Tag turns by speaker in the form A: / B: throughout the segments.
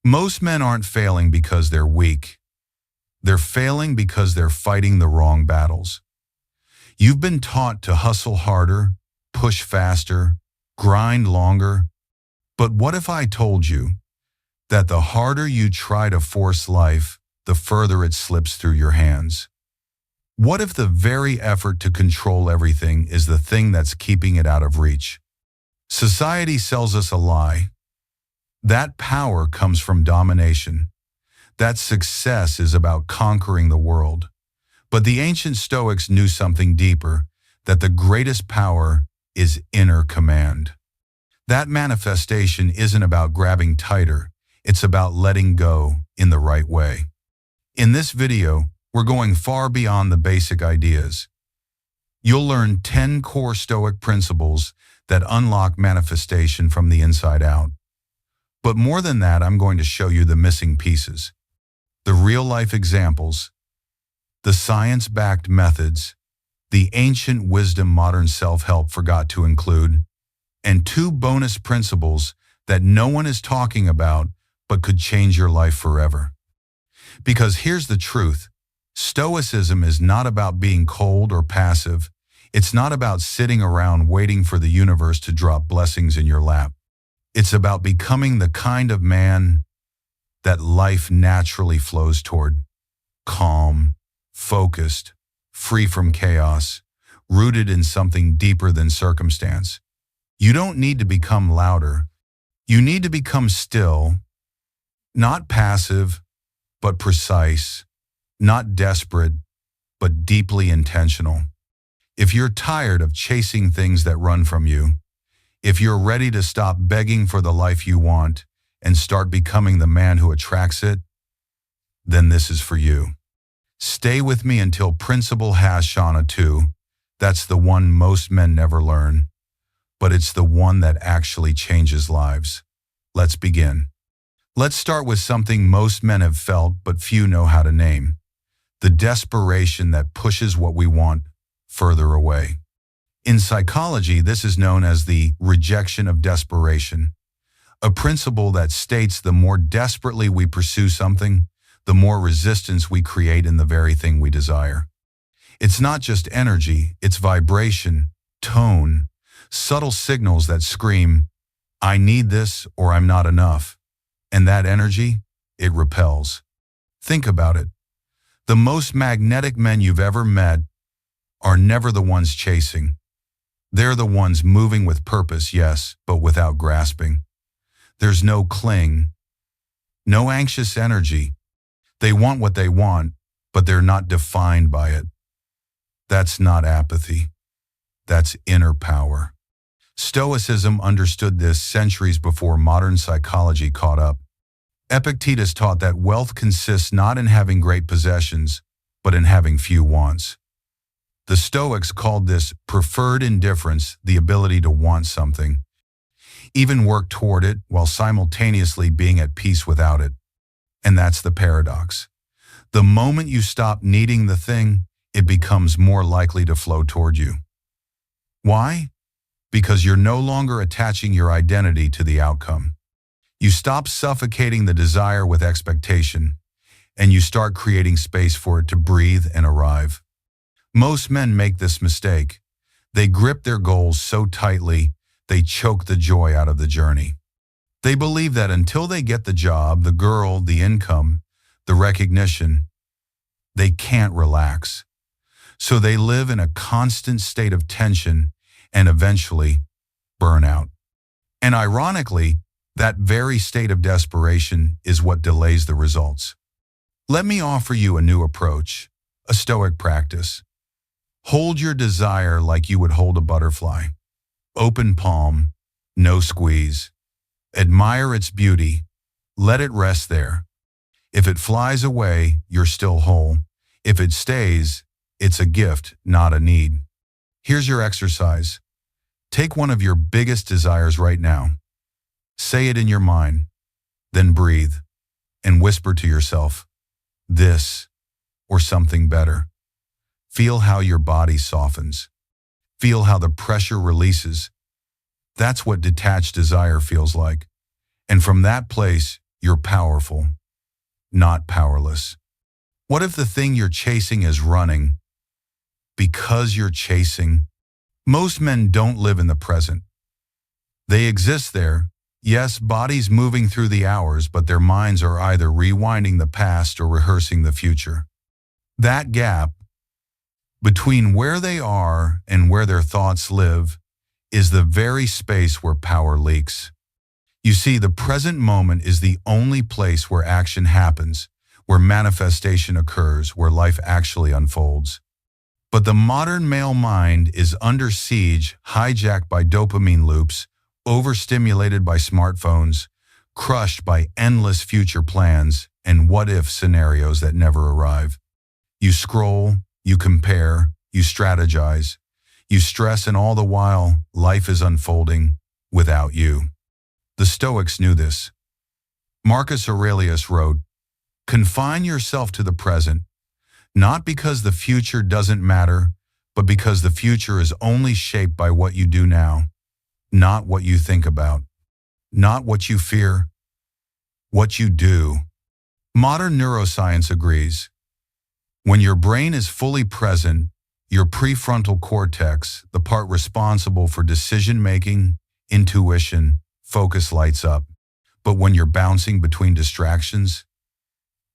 A: Most men aren't failing because they're weak. They're failing because they're fighting the wrong battles. You've been taught to hustle harder, push faster, grind longer. But what if I told you that the harder you try to force life, the further it slips through your hands? What if the very effort to control everything is the thing that's keeping it out of reach? Society sells us a lie. That power comes from domination. That success is about conquering the world. But the ancient Stoics knew something deeper, that the greatest power is inner command. That manifestation isn't about grabbing tighter, it's about letting go in the right way. In this video, we're going far beyond the basic ideas. You'll learn 10 core Stoic principles that unlock manifestation from the inside out. But more than that, I'm going to show you the missing pieces, the real-life examples, the science-backed methods, the ancient wisdom modern self-help forgot to include, and 2 bonus principles that no one is talking about but could change your life forever. Because here's the truth, Stoicism is not about being cold or passive. It's not about sitting around waiting for the universe to drop blessings in your lap. It's about becoming the kind of man that life naturally flows toward. Calm, focused, free from chaos, rooted in something deeper than circumstance. You don't need to become louder. You need to become still, not passive, but precise, not desperate, but deeply intentional. If you're tired of chasing things that run from you, if you're ready to stop begging for the life you want and start becoming the man who attracts it, then this is for you. Stay with me until Principle Shana 2. That's the one most men never learn, but it's the one that actually changes lives. Let's begin. Let's start with something most men have felt but few know how to name. The desperation that pushes what we want further away. In psychology, this is known as the rejection of desperation, a principle that states the more desperately we pursue something, the more resistance we create in the very thing we desire. It's not just energy, it's vibration, tone, subtle signals that scream, I need this or I'm not enough. And that energy, it repels. Think about it. The most magnetic men you've ever met are never the ones chasing. They're the ones moving with purpose, yes, but without grasping. There's no cling, no anxious energy. They want what they want, but they're not defined by it. That's not apathy. That's inner power. Stoicism understood this centuries before modern psychology caught up. Epictetus taught that wealth consists not in having great possessions, but in having few wants. The Stoics called this preferred indifference, the ability to want something, even work toward it while simultaneously being at peace without it. And that's the paradox. The moment you stop needing the thing, it becomes more likely to flow toward you. Why? Because you're no longer attaching your identity to the outcome. You stop suffocating the desire with expectation, and you start creating space for it to breathe and arrive. Most men make this mistake. They grip their goals so tightly, they choke the joy out of the journey. They believe that until they get the job, the girl, the income, the recognition, they can't relax. So they live in a constant state of tension and eventually burn out. And ironically, that very state of desperation is what delays the results. Let me offer you a new approach, a Stoic practice. Hold your desire like you would hold a butterfly. Open palm, no squeeze. Admire its beauty. Let it rest there. If it flies away, you're still whole. If it stays, it's a gift, not a need. Here's your exercise. Take one of your biggest desires right now. Say it in your mind, then breathe and whisper to yourself, this or something better. Feel how your body softens. Feel how the pressure releases. That's what detached desire feels like. And from that place, you're powerful, not powerless. What if the thing you're chasing is running because you're chasing? Most men don't live in the present. They exist there, yes, bodies moving through the hours, but their minds are either rewinding the past or rehearsing the future. That gap between where they are and where their thoughts live is the very space where power leaks. You see, the present moment is the only place where action happens, where manifestation occurs, where life actually unfolds. But the modern male mind is under siege, hijacked by dopamine loops, overstimulated by smartphones, crushed by endless future plans and what-if scenarios that never arrive. You scroll, you compare, you strategize, you stress, and all the while, life is unfolding without you. The Stoics knew this. Marcus Aurelius wrote, "Confine yourself to the present, not because the future doesn't matter, but because the future is only shaped by what you do now, not what you think about, not what you fear, what you do." Modern neuroscience agrees. When your brain is fully present, your prefrontal cortex, the part responsible for decision-making, intuition, focus, lights up. But when you're bouncing between distractions,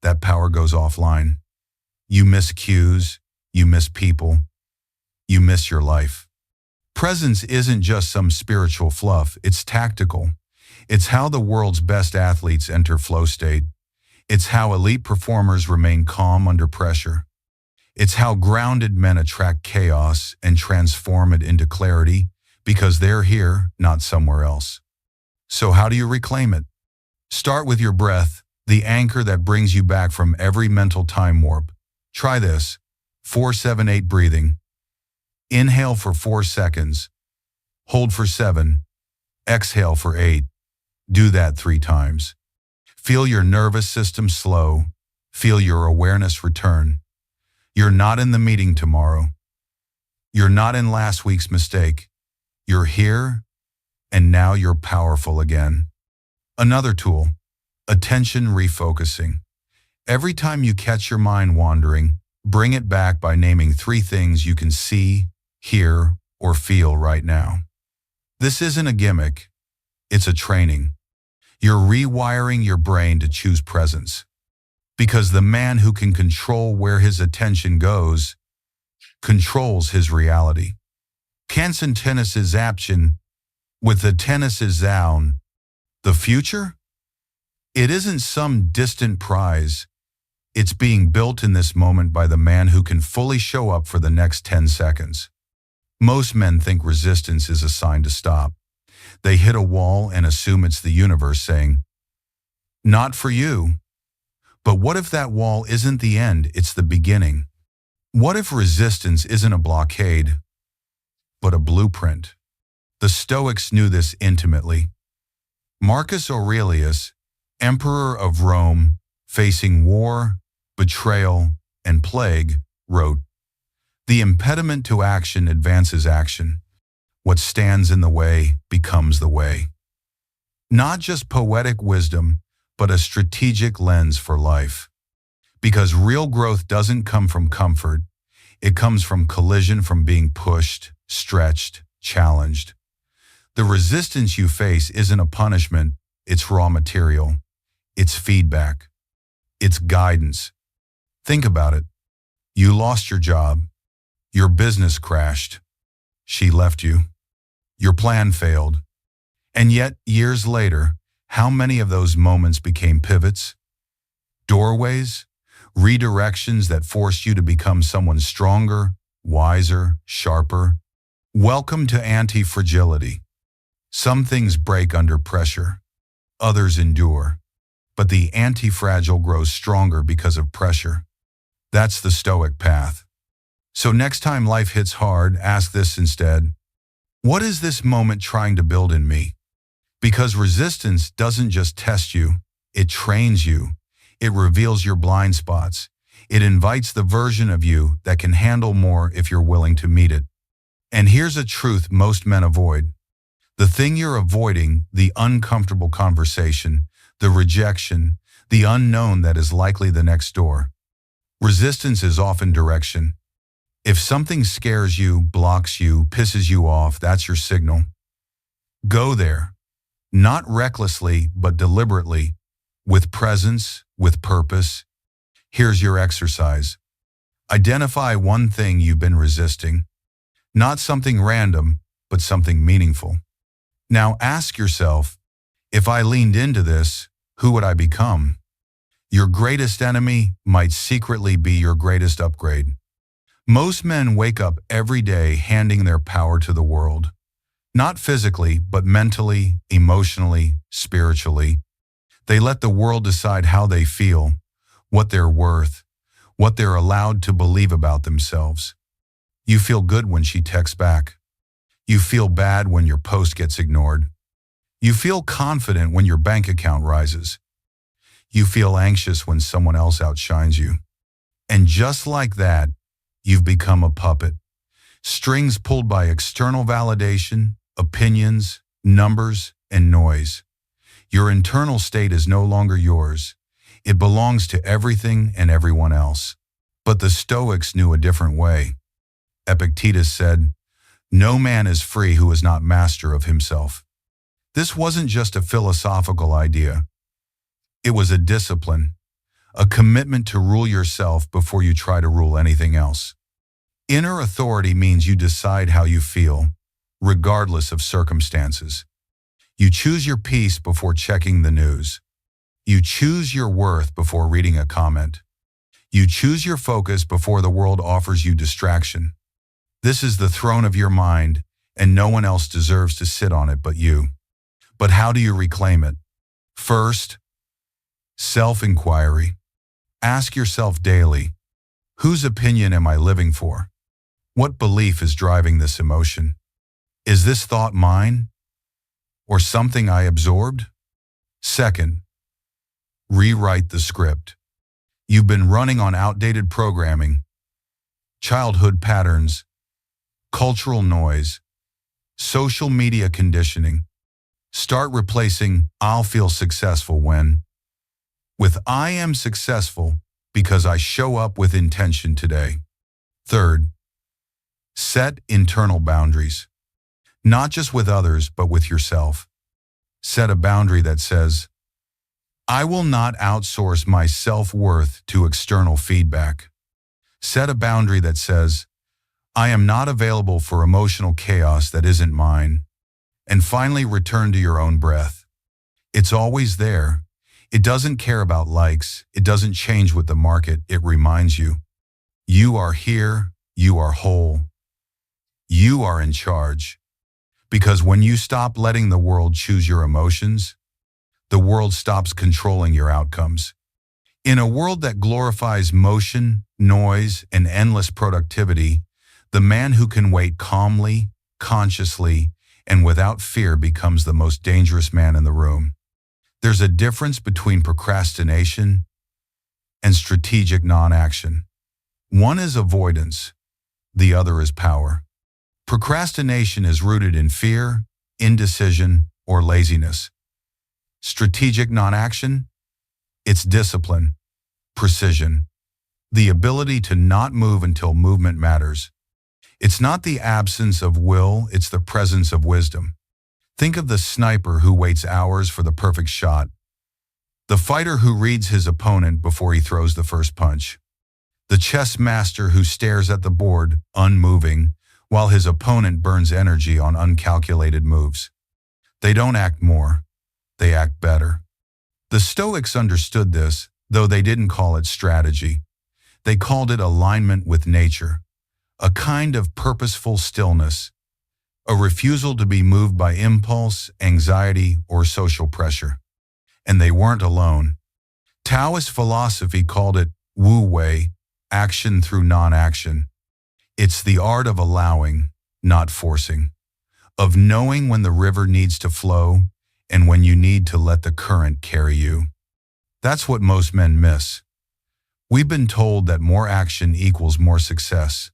A: that power goes offline. You miss cues, you miss people, you miss your life. Presence isn't just some spiritual fluff, it's tactical. It's how the world's best athletes enter flow state. It's how elite performers remain calm under pressure. It's how grounded men attract chaos and transform it into clarity, because they're here, not somewhere else. So how do you reclaim it? Start with your breath, the anchor that brings you back from every mental time warp. Try this: 4-7-8 breathing. Inhale for 4 seconds. Hold for 7. Exhale for 8. Do that 3 times. Feel your nervous system slow. Feel your awareness return. You're not in the meeting tomorrow. You're not in last week's mistake. You're here, and now you're powerful again. Another tool: attention refocusing. Every time you catch your mind wandering, bring it back by naming 3 things you can see, hear, or feel right now. This isn't a gimmick, it's a training. You're rewiring your brain to choose presence. Because the man who can control where his attention goes controls his reality. Cansen tennis's Action with the tennis's down. The future? It isn't some distant prize. It's being built in this moment by the man who can fully show up for the next 10 seconds. Most men think resistance is a sign to stop. They hit a wall and assume it's the universe saying, "Not for you." But what if that wall isn't the end, it's the beginning? What if resistance isn't a blockade, but a blueprint? The Stoics knew this intimately. Marcus Aurelius, emperor of Rome, facing war, betrayal, and plague, wrote, "The impediment to action advances action. What stands in the way becomes the way." Not just poetic wisdom, but a strategic lens for life. Because real growth doesn't come from comfort, it comes from collision, from being pushed, stretched, challenged. The resistance you face isn't a punishment, it's raw material. It's feedback. It's guidance. Think about it. You lost your job. Your business crashed. She left you. Your plan failed. And yet, years later, how many of those moments became pivots, doorways, redirections that forced you to become someone stronger, wiser, sharper? Welcome to anti-fragility. Some things break under pressure, others endure, but the anti-fragile grows stronger because of pressure. That's the Stoic path. So next time life hits hard, ask this instead: what is this moment trying to build in me? Because resistance doesn't just test you, it trains you. It reveals your blind spots. It invites the version of you that can handle more if you're willing to meet it. And here's a truth most men avoid. The thing you're avoiding, the uncomfortable conversation, the rejection, the unknown that is likely the next door. Resistance is often direction. If something scares you, blocks you, pisses you off, that's your signal. Go there. Not recklessly, but deliberately, with presence, with purpose. Here's your exercise. Identify one thing you've been resisting. Not something random, but something meaningful. Now ask yourself, if I leaned into this, who would I become? Your greatest enemy might secretly be your greatest upgrade. Most men wake up every day handing their power to the world. Not physically, but mentally, emotionally, spiritually. They let the world decide how they feel, what they're worth, what they're allowed to believe about themselves. You feel good when she texts back. You feel bad when your post gets ignored. You feel confident when your bank account rises. You feel anxious when someone else outshines you. And just like that, you've become a puppet. Strings pulled by external validation, opinions, numbers, and noise. Your internal state is no longer yours. It belongs to everything and everyone else. But the Stoics knew a different way. Epictetus said, "No man is free who is not master of himself." This wasn't just a philosophical idea. It was a discipline, a commitment to rule yourself before you try to rule anything else. Inner authority means you decide how you feel, regardless of circumstances. You choose your peace before checking the news. You choose your worth before reading a comment. You choose your focus before the world offers you distraction. This is the throne of your mind, and no one else deserves to sit on it but you. But how do you reclaim it? First, self-inquiry. Ask yourself daily, whose opinion am I living for? What belief is driving this emotion? Is this thought mine? Or something I absorbed? Second, rewrite the script. You've been running on outdated programming, childhood patterns, cultural noise, social media conditioning. Start replacing "I'll feel successful when" with "I am successful because I show up with intention today." Third, set internal boundaries. Not just with others, but with yourself. Set a boundary that says, "I will not outsource my self-worth to external feedback." Set a boundary that says, "I am not available for emotional chaos that isn't mine." And finally, return to your own breath. It's always there. It doesn't care about likes. It doesn't change with the market. It reminds you. You are here. You are whole. You are in charge. Because when you stop letting the world choose your emotions, the world stops controlling your outcomes. In a world that glorifies motion, noise, and endless productivity, the man who can wait calmly, consciously, and without fear becomes the most dangerous man in the room. There's a difference between procrastination and strategic non-action. One is avoidance, the other is power. Procrastination is rooted in fear, indecision, or laziness. Strategic non-action? It's discipline, precision, the ability to not move until movement matters. It's not the absence of will, it's the presence of wisdom. Think of the sniper who waits hours for the perfect shot. The fighter who reads his opponent before he throws the first punch. The chess master who stares at the board, unmoving, while his opponent burns energy on uncalculated moves. They don't act more, they act better. The Stoics understood this, though they didn't call it strategy. They called it alignment with nature. A kind of purposeful stillness, a refusal to be moved by impulse, anxiety, or social pressure. And they weren't alone. Taoist philosophy called it Wu Wei, action through non-action. It's the art of allowing, not forcing, of knowing when the river needs to flow and when you need to let the current carry you. That's what most men miss. We've been told that more action equals more success.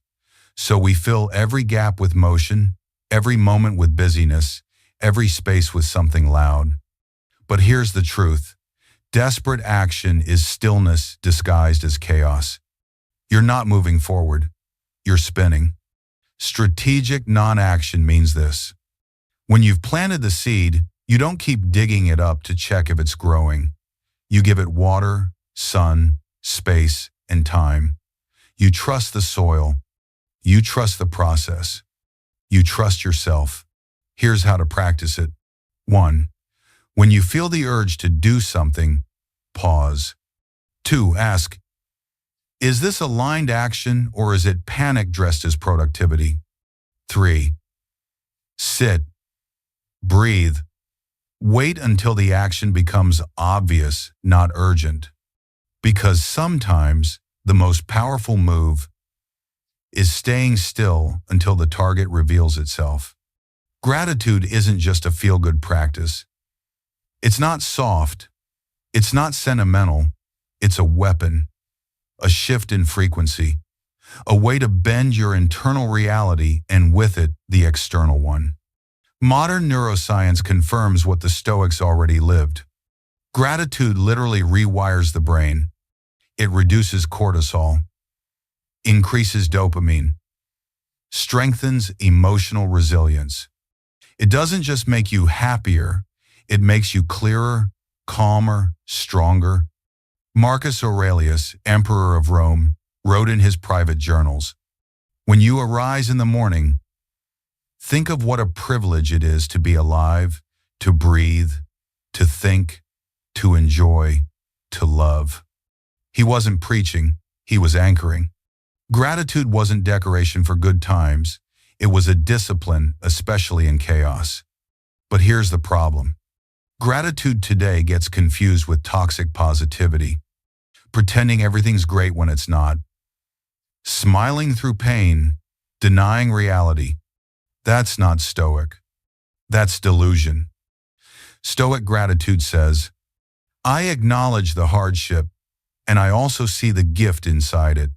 A: So we fill every gap with motion, every moment with busyness, every space with something loud. But here's the truth. Desperate action is stillness disguised as chaos. You're not moving forward. You're spinning. Strategic non-action means this. When you've planted the seed, you don't keep digging it up to check if it's growing. You give it water, sun, space, and time. You trust the soil. You trust the process. You trust yourself. Here's how to practice it. 1. When you feel the urge to do something, pause. 2. Ask, is this aligned action or is it panic dressed as productivity? 3. Sit. Breathe. Wait until the action becomes obvious, not urgent. Because sometimes the most powerful move is staying still until the target reveals itself. Gratitude isn't just a feel-good practice. It's not soft. It's not sentimental. It's a weapon, a shift in frequency, a way to bend your internal reality and with it, the external one. Modern neuroscience confirms what the Stoics already lived. Gratitude literally rewires the brain. It reduces cortisol, increases dopamine, strengthens emotional resilience. It doesn't just make you happier, it makes you clearer, calmer, stronger. Marcus Aurelius, Emperor of Rome, wrote in his private journals, "When you arise in the morning, think of what a privilege it is to be alive, to breathe, to think, to enjoy, to love." He wasn't preaching, he was anchoring. Gratitude wasn't decoration for good times, it was a discipline, especially in chaos. But here's the problem. Gratitude today gets confused with toxic positivity, pretending everything's great when it's not, smiling through pain, denying reality. That's not Stoic. That's delusion. Stoic gratitude says, I acknowledge the hardship, and I also see the gift inside it.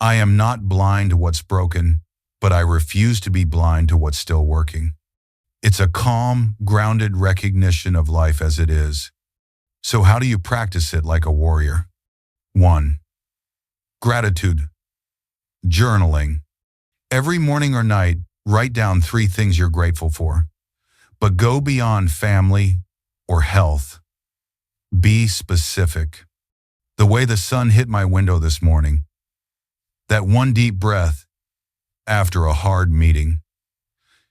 A: I am not blind to what's broken, but I refuse to be blind to what's still working. It's a calm, grounded recognition of life as it is. So how do you practice it like a warrior? 1. Gratitude. Journaling. Every morning or night, write down 3 things you're grateful for. But go beyond family or health. Be specific. The way the sun hit my window this morning. That one deep breath after a hard meeting.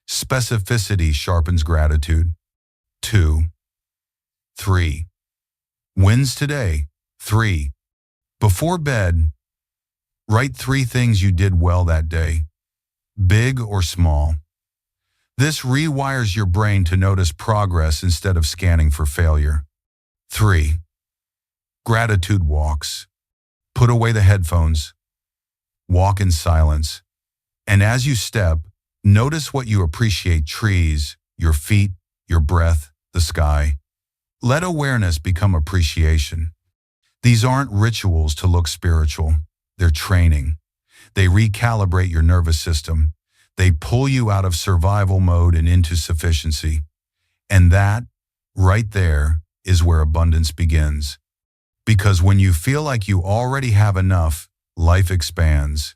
A: Specificity sharpens gratitude. 2. 3. Wins today. 3. Before bed, write 3 things you did well that day, big or small. This rewires your brain to notice progress instead of scanning for failure. 3. Gratitude walks. Put away the headphones. Walk in silence. And as you step, notice what you appreciate: trees, your feet, your breath, the sky. Let awareness become appreciation. These aren't rituals to look spiritual. They're training. They recalibrate your nervous system. They pull you out of survival mode and into sufficiency. And that, right there, is where abundance begins. Because when you feel like you already have enough, life expands.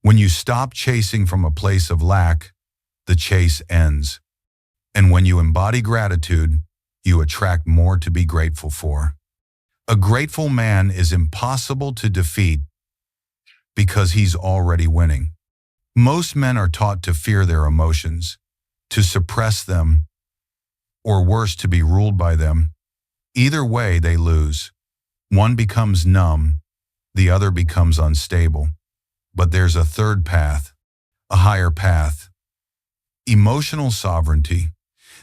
A: When you stop chasing from a place of lack, the chase ends. And when you embody gratitude, you attract more to be grateful for. A grateful man is impossible to defeat because he's already winning. Most men are taught to fear their emotions, to suppress them, or worse, to be ruled by them. Either way, they lose. One becomes numb, the other becomes unstable. But there's a third path, a higher path. Emotional sovereignty,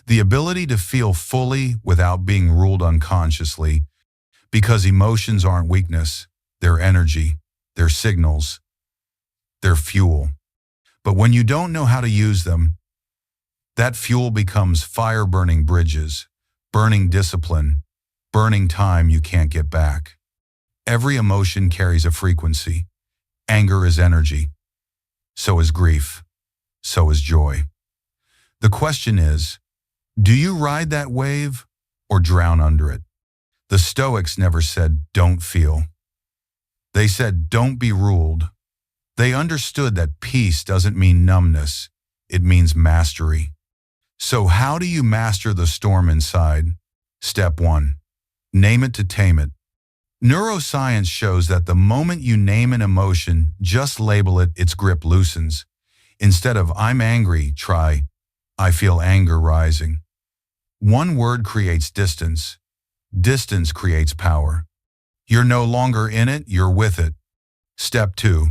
A: the ability to feel fully without being ruled unconsciously, because emotions aren't weakness, they're energy, they're signals, they're fuel. But when you don't know how to use them, that fuel becomes fire burning bridges, burning discipline, burning time you can't get back. Every emotion carries a frequency. Anger is energy. So is grief. So is joy. The question is, do you ride that wave or drown under it? The Stoics never said, don't feel. They said, don't be ruled. They understood that peace doesn't mean numbness, it means mastery. So how do you master the storm inside? Step 1. Name it to tame it. Neuroscience shows that the moment you name an emotion, just label it, its grip loosens. Instead of I'm angry, try I feel anger rising. One word creates distance. Distance creates power. You're no longer in it, you're with it. Step 2.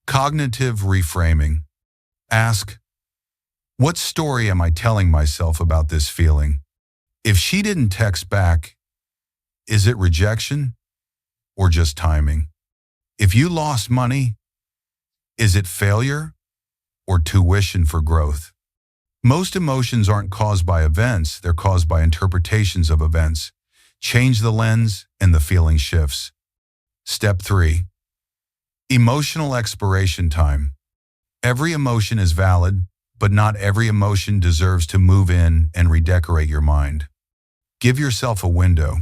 A: Cognitive reframing. Ask, what story am I telling myself about this feeling? If she didn't text back, is it rejection or just timing? If you lost money, is it failure or tuition for growth? Most emotions aren't caused by events, they're caused by interpretations of events. Change the lens and the feeling shifts. Step 3. Emotional expiration time. Every emotion is valid, but not every emotion deserves to move in and redecorate your mind. Give yourself a window.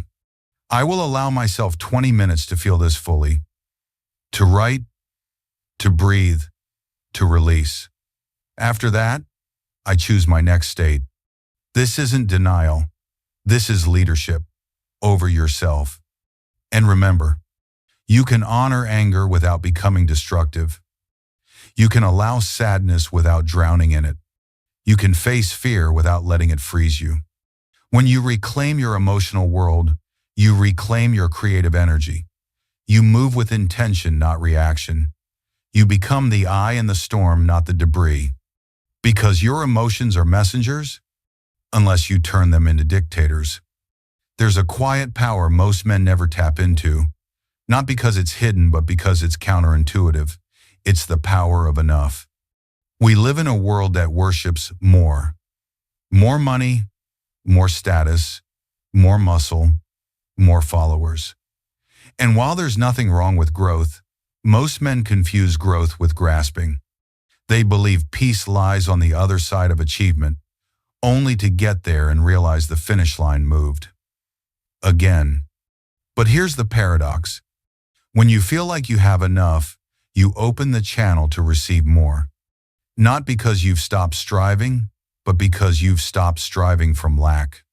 A: I will allow myself 20 minutes to feel this fully. To write, to breathe, to release. After that, I choose my next state. This isn't denial. This is leadership over yourself. And remember, you can honor anger without becoming destructive. You can allow sadness without drowning in it. You can face fear without letting it freeze you. When you reclaim your emotional world, you reclaim your creative energy. You move with intention, not reaction. You become the eye in the storm, not the debris. Because your emotions are messengers, unless you turn them into dictators. There's a quiet power most men never tap into, not because it's hidden, but because it's counterintuitive. It's the power of enough. We live in a world that worships more. More money, more status, more muscle, more followers. And while there's nothing wrong with growth, most men confuse growth with grasping. They believe peace lies on the other side of achievement, only to get there and realize the finish line moved. Again. But here's the paradox. When you feel like you have enough, you open the channel to receive more. Not because you've stopped striving, but because you've stopped striving from lack.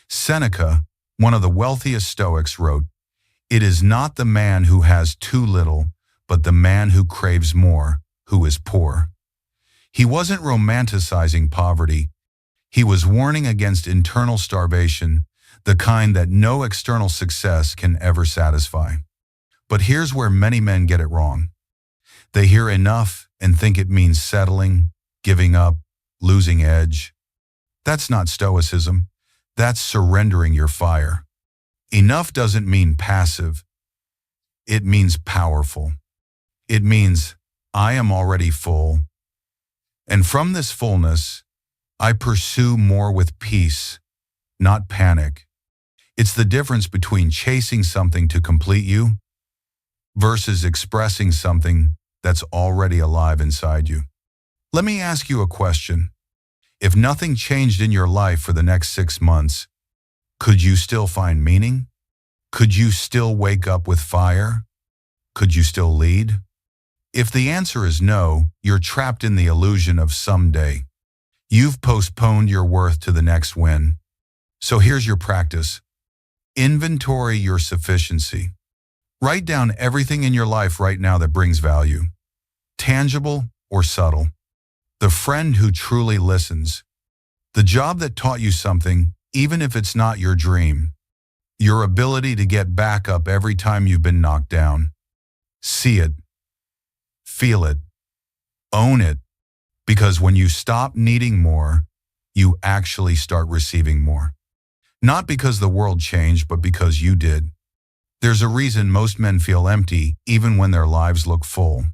A: Seneca, one of the wealthiest Stoics, wrote, "It is not the man who has too little, but the man who craves more, who is poor." He wasn't romanticizing poverty. He was warning against internal starvation, the kind that no external success can ever satisfy. But here's where many men get it wrong. They hear enough and think it means settling, giving up, losing edge. That's not Stoicism. That's surrendering your fire. Enough doesn't mean passive. It means powerful. It means I am already full. And from this fullness, I pursue more with peace, not panic. It's the difference between chasing something to complete you versus expressing something that's already alive inside you. Let me ask you a question. If nothing changed in your life for the next 6 months, could you still find meaning? Could you still wake up with fire? Could you still lead? If the answer is no, you're trapped in the illusion of someday. You've postponed your worth to the next win. So here's your practice. Inventory your sufficiency. Write down everything in your life right now that brings value, tangible or subtle. The friend who truly listens. The job that taught you something, even if it's not your dream. Your ability to get back up every time you've been knocked down. See it. Feel it. Own it. Because when you stop needing more, you actually start receiving more. Not because the world changed, but because you did. There's a reason most men feel empty, even when their lives look full.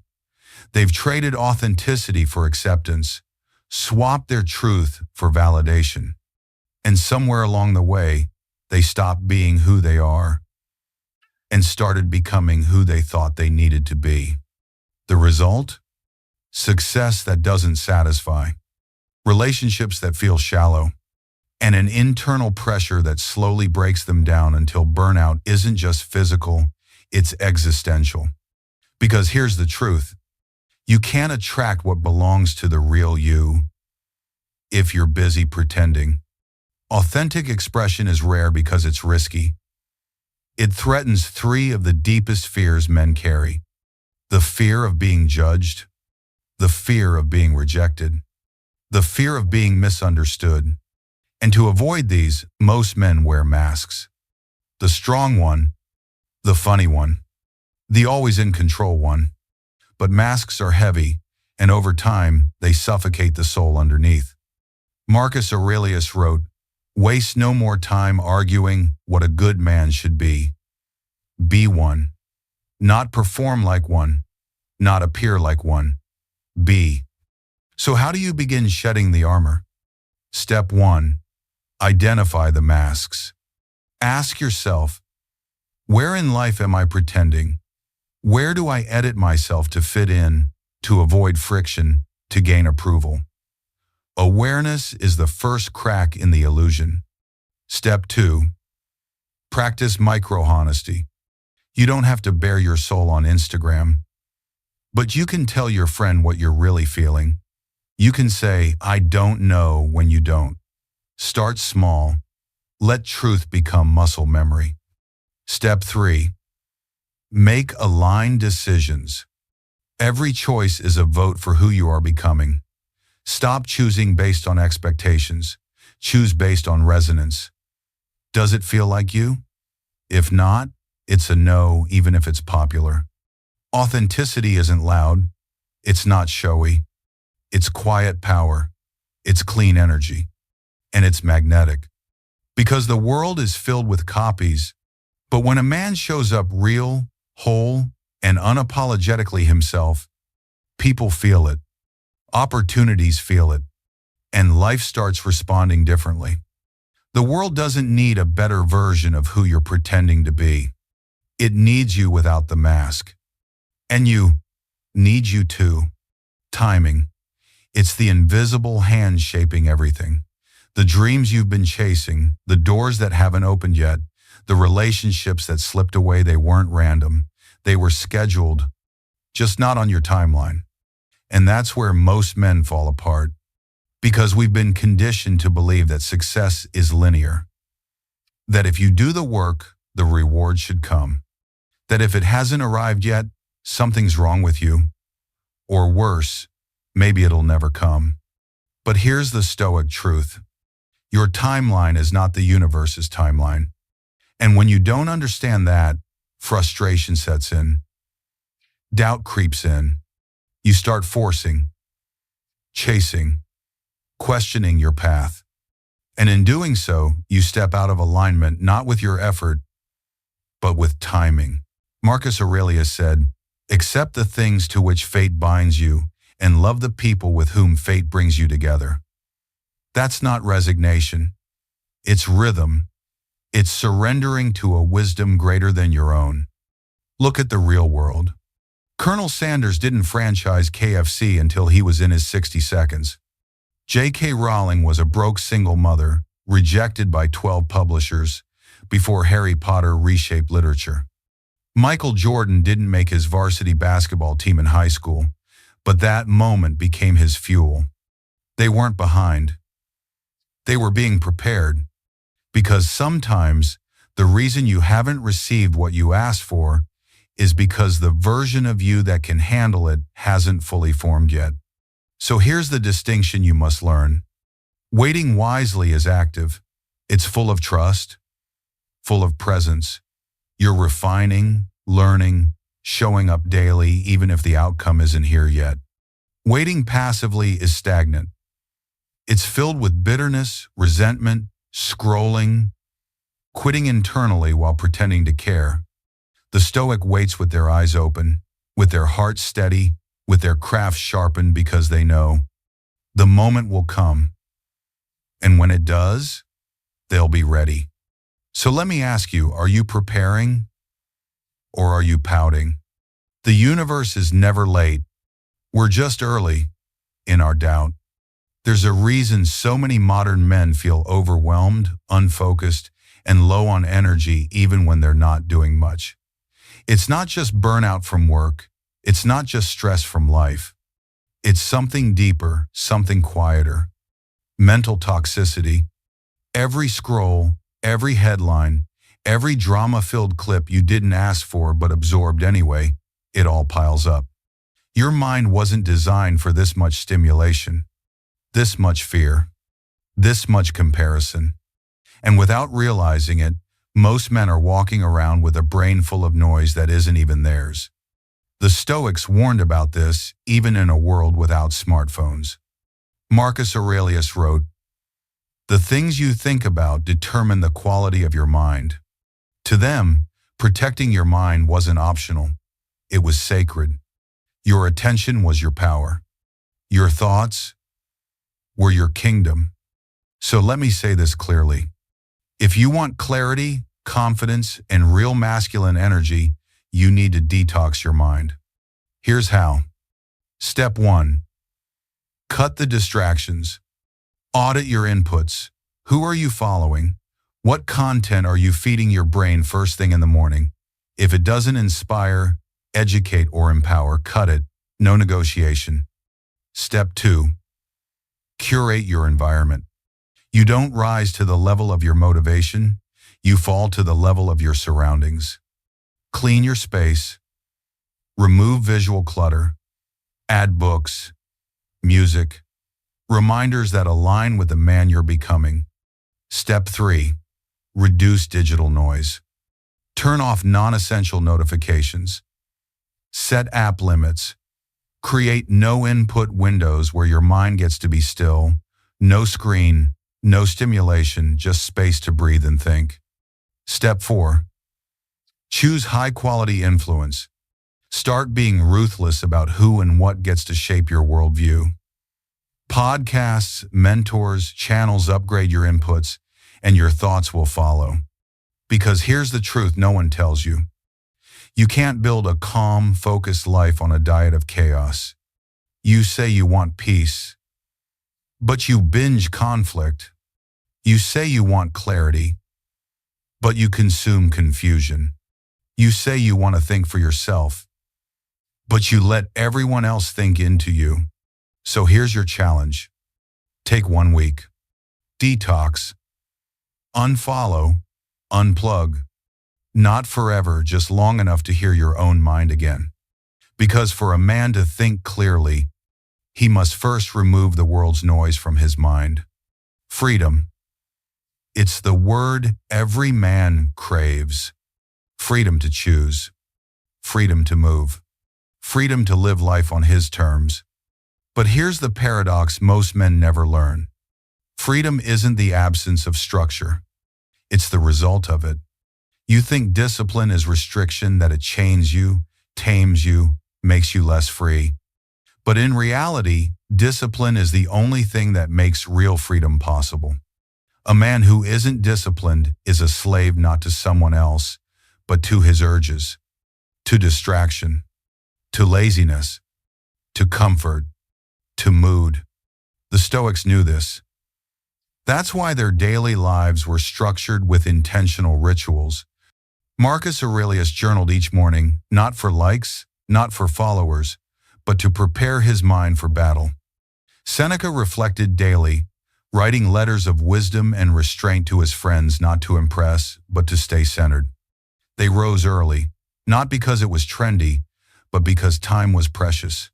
A: They've traded authenticity for acceptance, swapped their truth for validation. And somewhere along the way, they stopped being who they are and started becoming who they thought they needed to be. The result? Success that doesn't satisfy. Relationships that feel shallow. and an internal pressure that slowly breaks them down until burnout isn't just physical, it's existential. Because here's the truth. You can't attract what belongs to the real you if you're busy pretending. Authentic expression is rare because it's risky. It threatens three of the deepest fears men carry: the fear of being judged, the fear of being rejected, the fear of being misunderstood. And to avoid these, most men wear masks. The strong one, the funny one, the always in control one. But masks are heavy, and over time, they suffocate the soul underneath. Marcus Aurelius wrote, "Waste no more time arguing what a good man should be. Be one. Not perform like one, not appear like one. Be." So how do you begin shedding the armor? Step 1. Identify the masks. Ask yourself, where in life am I pretending? Where do I edit myself to fit in, to avoid friction, to gain approval? Awareness is the first crack in the illusion. Step 2. Practice micro-honesty. You don't have to bare your soul on Instagram, but you can tell your friend what you're really feeling. You can say, "I don't know," when you don't. Start small. Let truth become muscle memory. Step 3. Make aligned decisions. Every choice is a vote for who you are becoming. Stop choosing based on expectations. Choose based on resonance. Does it feel like you? If not, it's a no, even if it's popular. Authenticity isn't loud. It's not showy. It's quiet power. It's clean energy. And it's magnetic. Because the world is filled with copies, but when a man shows up real, whole, and unapologetically himself, people feel it. Opportunities feel it. And life starts responding differently. The world doesn't need a better version of who you're pretending to be. It needs you without the mask. And you need you too. Timing. It's the invisible hand shaping everything. The dreams you've been chasing, the doors that haven't opened yet, the relationships that slipped away, they weren't random. They were scheduled, just not on your timeline. And that's where most men fall apart. Because we've been conditioned to believe that success is linear. That if you do the work, the reward should come. That if it hasn't arrived yet, something's wrong with you. Or worse, maybe it'll never come. But here's the Stoic truth. Your timeline is not the universe's timeline. And when you don't understand that, frustration sets in. Doubt creeps in. You start forcing, chasing, questioning your path. And in doing so, you step out of alignment not with your effort, but with timing. Marcus Aurelius said, "Accept the things to which fate binds you, and love the people with whom fate brings you together." That's not resignation. It's rhythm. It's surrendering to a wisdom greater than your own. Look at the real world. Colonel Sanders didn't franchise KFC until he was in his 60 seconds. J.K. Rowling was a broke single mother, rejected by 12 publishers, before Harry Potter reshaped literature. Michael Jordan didn't make his varsity basketball team in high school, but that moment became his fuel. They weren't behind. They were being prepared. Because sometimes the reason you haven't received what you asked for is because the version of you that can handle it hasn't fully formed yet. So here's the distinction you must learn. Waiting wisely is active. It's full of trust, full of presence. You're refining, learning, showing up daily even if the outcome isn't here yet. Waiting passively is stagnant. It's filled with bitterness, resentment, scrolling, quitting internally while pretending to care. The Stoic waits with their eyes open, with their hearts steady, with their craft sharpened because they know the moment will come. And when it does, they'll be ready. So let me ask you, are you preparing or are you pouting? The universe is never late. We're just early in our doubt. There's a reason so many modern men feel overwhelmed, unfocused, and low on energy even when they're not doing much. It's not just burnout from work. It's not just stress from life. It's something deeper, something quieter. Mental toxicity. Every scroll, every headline, every drama-filled clip you didn't ask for but absorbed anyway, it all piles up. Your mind wasn't designed for this much stimulation, this much fear, this much comparison. And without realizing it, most men are walking around with a brain full of noise that isn't even theirs. The Stoics warned about this even in a world without smartphones. Marcus Aurelius wrote, "The things you think about determine the quality of your mind." To them, protecting your mind wasn't optional. It was sacred. Your attention was your power. Your thoughts were your kingdom. So let me say this clearly. If you want clarity, confidence, and real masculine energy, you need to detox your mind. Here's how. Step 1. Cut the distractions. Audit your inputs. Who are you following? What content are you feeding your brain first thing in the morning? If it doesn't inspire, educate, or empower, cut it. No negotiation. Step 2. Curate your environment. You don't rise to the level of your motivation. You fall to the level of your surroundings. Clean your space. Remove visual clutter. Add books, music, reminders that align with the man you're becoming. Step 3. Reduce digital noise. Turn off non-essential notifications. Set app limits. Create no input windows where your mind gets to be still. No screen, no stimulation, just space to breathe and think. Step 4. Choose high-quality influence. Start being ruthless about who and what gets to shape your worldview. Podcasts, mentors, channels upgrade your inputs, and your thoughts will follow. Because here's the truth no one tells you. You can't build a calm, focused life on a diet of chaos. You say you want peace, but you binge conflict. You say you want clarity, but you consume confusion. You say you want to think for yourself, but you let everyone else think into you. So here's your challenge. Take 1 week. Detox. Unfollow. Unplug. Not forever, just long enough to hear your own mind again. Because for a man to think clearly, he must first remove the world's noise from his mind. Freedom. It's the word every man craves. Freedom to choose. Freedom to move. Freedom to live life on his terms. But here's the paradox most men never learn. Freedom isn't the absence of structure. It's the result of it. You think discipline is restriction, that it chains you, tames you, makes you less free. But in reality, discipline is the only thing that makes real freedom possible. A man who isn't disciplined is a slave not to someone else, but to his urges, to distraction, to laziness, to comfort, to mood. The Stoics knew this. That's why their daily lives were structured with intentional rituals. Marcus Aurelius journaled each morning, not for likes, not for followers, but to prepare his mind for battle. Seneca reflected daily, writing letters of wisdom and restraint to his friends, not to impress, but to stay centered. They rose early, not because it was trendy, but because time was precious.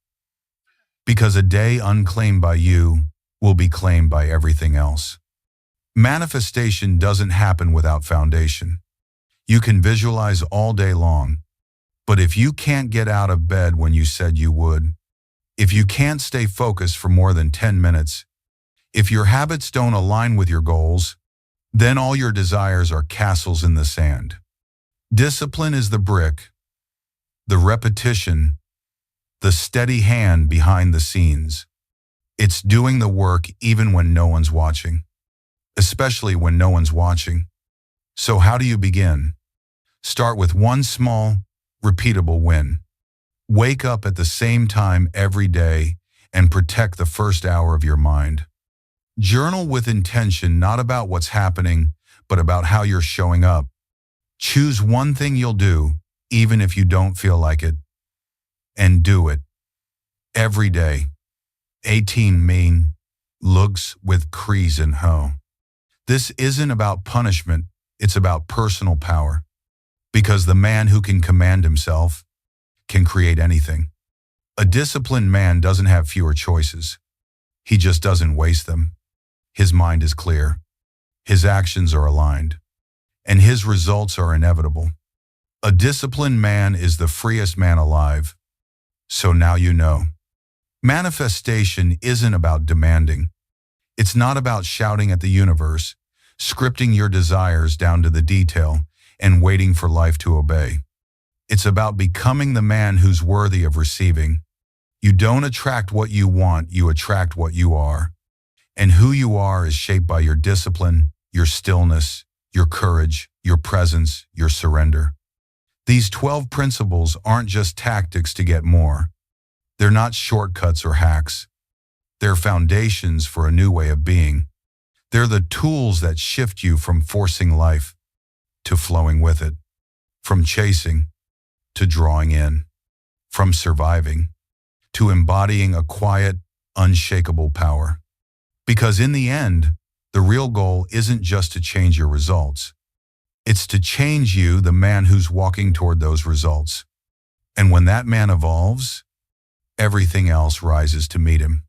A: Because a day unclaimed by you will be claimed by everything else. Manifestation doesn't happen without foundation. You can visualize all day long, but if you can't get out of bed when you said you would, if you can't stay focused for more than 10 minutes, if your habits don't align with your goals, then all your desires are castles in the sand. Discipline is the brick, the repetition, the steady hand behind the scenes. It's doing the work even when no one's watching, especially when no one's watching. So how do you begin? Start with one small, repeatable win. Wake up at the same time every day and protect the first hour of your mind. Journal with intention, not about what's happening, but about how you're showing up. Choose one thing you'll do, even if you don't feel like it, and do it. Every day. 18 mean looks with crease and hoe. This isn't about punishment, it's about personal power. Because the man who can command himself can create anything. A disciplined man doesn't have fewer choices. He just doesn't waste them. His mind is clear. His actions are aligned. And his results are inevitable. A disciplined man is the freest man alive. So now you know. Manifestation isn't about demanding. It's not about shouting at the universe, scripting your desires down to the detail, and waiting for life to obey. It's about becoming the man who's worthy of receiving. You don't attract what you want, you attract what you are. And who you are is shaped by your discipline, your stillness, your courage, your presence, your surrender. These 12 principles aren't just tactics to get more. They're not shortcuts or hacks. They're foundations for a new way of being. They're the tools that shift you from forcing life to flowing with it, from chasing to drawing in, from surviving to embodying a quiet, unshakable power. Because in the end, the real goal isn't just to change your results. It's to change you, the man who's walking toward those results. And when that man evolves, everything else rises to meet him.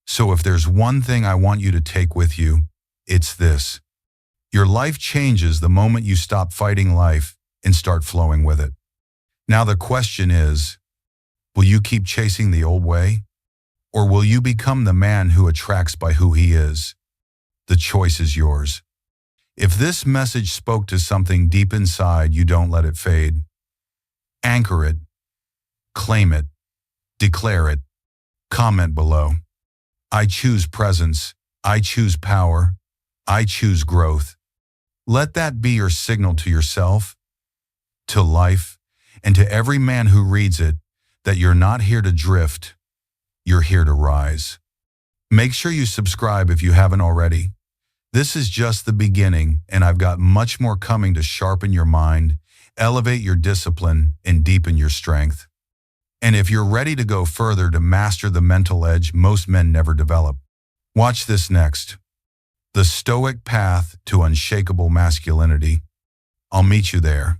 A: So if there's one thing I want you to take with you, it's this. Your life changes the moment you stop fighting life and start flowing with it. Now the question is, will you keep chasing the old way? Or will you become the man who attracts by who he is? The choice is yours. If this message spoke to something deep inside, you don't let it fade. Anchor it, claim it, declare it, comment below. I choose presence, I choose power, I choose growth. Let that be your signal to yourself, to life, and to every man who reads it, that you're not here to drift, you're here to rise. Make sure you subscribe if you haven't already. This is just the beginning, and I've got much more coming to sharpen your mind, elevate your discipline, and deepen your strength. And if you're ready to go further to master the mental edge most men never develop, watch this next. The Stoic Path to Unshakable Masculinity. I'll meet you there.